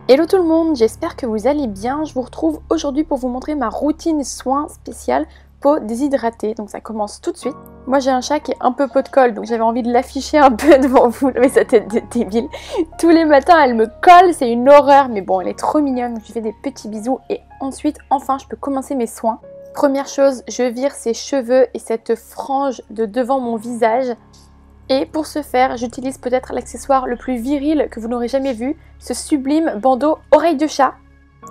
Hello tout le monde, j'espère que vous allez bien. Je vous retrouve aujourd'hui pour vous montrer ma routine soin spéciale peau déshydratée. Donc ça commence tout de suite. Moi j'ai un chat qui est un peu pot de colle, donc j'avais envie de l'afficher un peu devant vous. Mais sa tête de débile. Tous les matins elle me colle, c'est une horreur. Mais bon, elle est trop mignonne, je lui fais des petits bisous. Et ensuite, enfin, je peux commencer mes soins. Première chose, je vire ses cheveux et cette frange de devant mon visage. Et pour ce faire, j'utilise peut-être l'accessoire le plus viril que vous n'aurez jamais vu, ce sublime bandeau oreille de chat.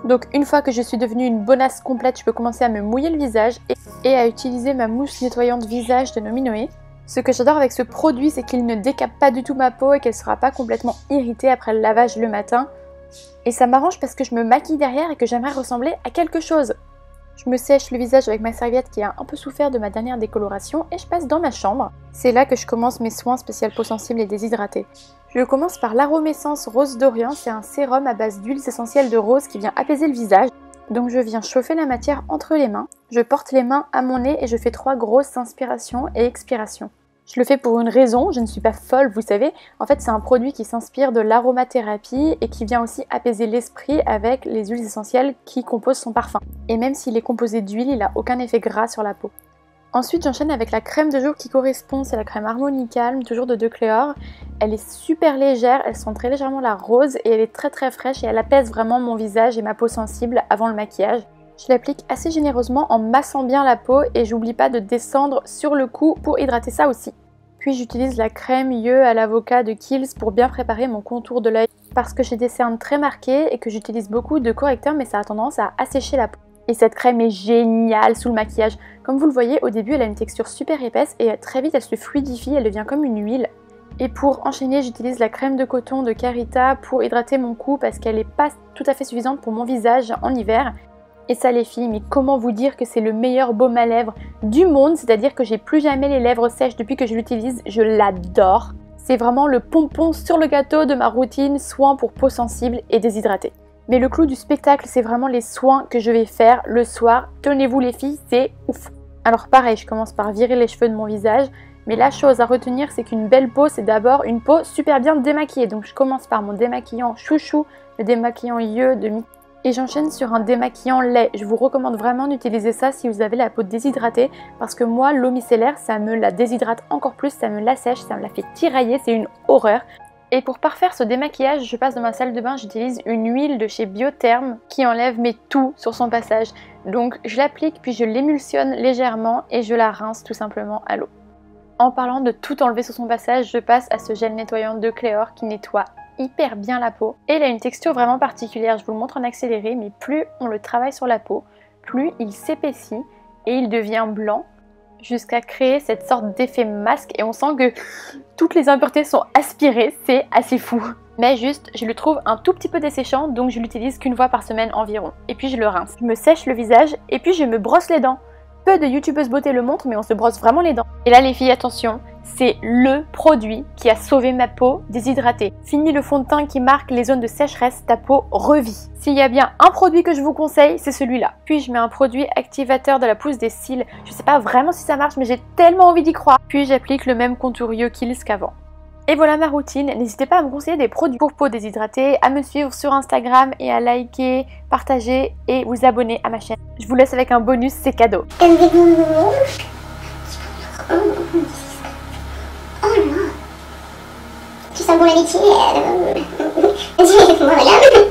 Donc une fois que je suis devenue une bonasse complète, je peux commencer à me mouiller le visage et à utiliser ma mousse nettoyante visage de Nominoé. Ce que j'adore avec ce produit, c'est qu'il ne décape pas du tout ma peau et qu'elle ne sera pas complètement irritée après le lavage le matin. Et ça m'arrange parce que je me maquille derrière et que j'aimerais ressembler à quelque chose. Je me sèche le visage avec ma serviette qui a un peu souffert de ma dernière décoloration et je passe dans ma chambre. C'est là que je commence mes soins spécial peau sensible et déshydratée. Je commence par l'Aromessence Rose d'Orient, c'est un sérum à base d'huiles essentielles de rose qui vient apaiser le visage. Donc je viens chauffer la matière entre les mains, je porte les mains à mon nez et je fais 3 grosses inspirations et expirations. Je le fais pour une raison, je ne suis pas folle, vous savez. En fait, c'est un produit qui s'inspire de l'aromathérapie et qui vient aussi apaiser l'esprit avec les huiles essentielles qui composent son parfum. Et même s'il est composé d'huile, il n'a aucun effet gras sur la peau. Ensuite, j'enchaîne avec la crème de jour qui correspond, c'est la crème Harmony Calm, toujours de Decléor. Elle est super légère, elle sent très légèrement la rose et elle est très fraîche et elle apaise vraiment mon visage et ma peau sensible avant le maquillage. Je l'applique assez généreusement en massant bien la peau et j'oublie pas de descendre sur le cou pour hydrater ça aussi. Puis j'utilise la crème yeux à l'avocat de Kiehl's pour bien préparer mon contour de l'œil parce que j'ai des cernes très marquées et que j'utilise beaucoup de correcteurs mais ça a tendance à assécher la peau. Et cette crème est géniale sous le maquillage. Comme vous le voyez, au début elle a une texture super épaisse et très vite elle se fluidifie, elle devient comme une huile. Et pour enchaîner, j'utilise la crème de coton de Carita pour hydrater mon cou parce qu'elle n'est pas tout à fait suffisante pour mon visage en hiver. Et ça les filles, mais comment vous dire que c'est le meilleur baume à lèvres du monde, c'est-à-dire que j'ai plus jamais les lèvres sèches depuis que je l'utilise, je l'adore. C'est vraiment le pompon sur le gâteau de ma routine soins pour peau sensible et déshydratée. Mais le clou du spectacle, c'est vraiment les soins que je vais faire le soir. Tenez-vous les filles, c'est ouf. Alors pareil, je commence par virer les cheveux de mon visage, mais la chose à retenir, c'est qu'une belle peau, c'est d'abord une peau super bien démaquillée. Donc je commence par mon démaquillant chouchou, le démaquillant yeux de mi. Et j'enchaîne sur un démaquillant lait. Je vous recommande vraiment d'utiliser ça si vous avez la peau déshydratée parce que moi, l'eau micellaire, ça me la déshydrate encore plus, ça me l'assèche, ça me la fait tirailler, c'est une horreur. Et pour parfaire ce démaquillage, je passe dans ma salle de bain, j'utilise une huile de chez Biotherm qui enlève mes tout sur son passage. Donc je l'applique puis je l'émulsionne légèrement et je la rince tout simplement à l'eau. En parlant de tout enlever sur son passage, je passe à ce gel nettoyant de Decléor qui nettoie hyper bien la peau et il a une texture vraiment particulière, je vous le montre en accéléré, mais plus on le travaille sur la peau, plus il s'épaissit et il devient blanc jusqu'à créer cette sorte d'effet masque et on sent que toutes les impuretés sont aspirées, c'est assez fou. Mais juste, je le trouve un tout petit peu desséchant, donc je l'utilise qu'une fois par semaine environ et puis je le rince. Je me sèche le visage et puis je me brosse les dents. Peu de youtubeuses beauté le montrent, mais on se brosse vraiment les dents. Et là les filles, attention, c'est le produit qui a sauvé ma peau déshydratée. Fini le fond de teint qui marque les zones de sécheresse, ta peau revit. S'il y a bien un produit que je vous conseille, c'est celui-là. Puis je mets un produit activateur de la pousse des cils. Je sais pas vraiment si ça marche, mais j'ai tellement envie d'y croire. Puis j'applique le même contour yeux Kiehl's qu'avant. Et voilà ma routine, n'hésitez pas à me conseiller des produits pour peau déshydratée, à me suivre sur Instagram et à liker, partager et vous abonner à ma chaîne. Je vous laisse avec un bonus, c'est cadeau. Oh non, tu sens bon la métier. Voilà.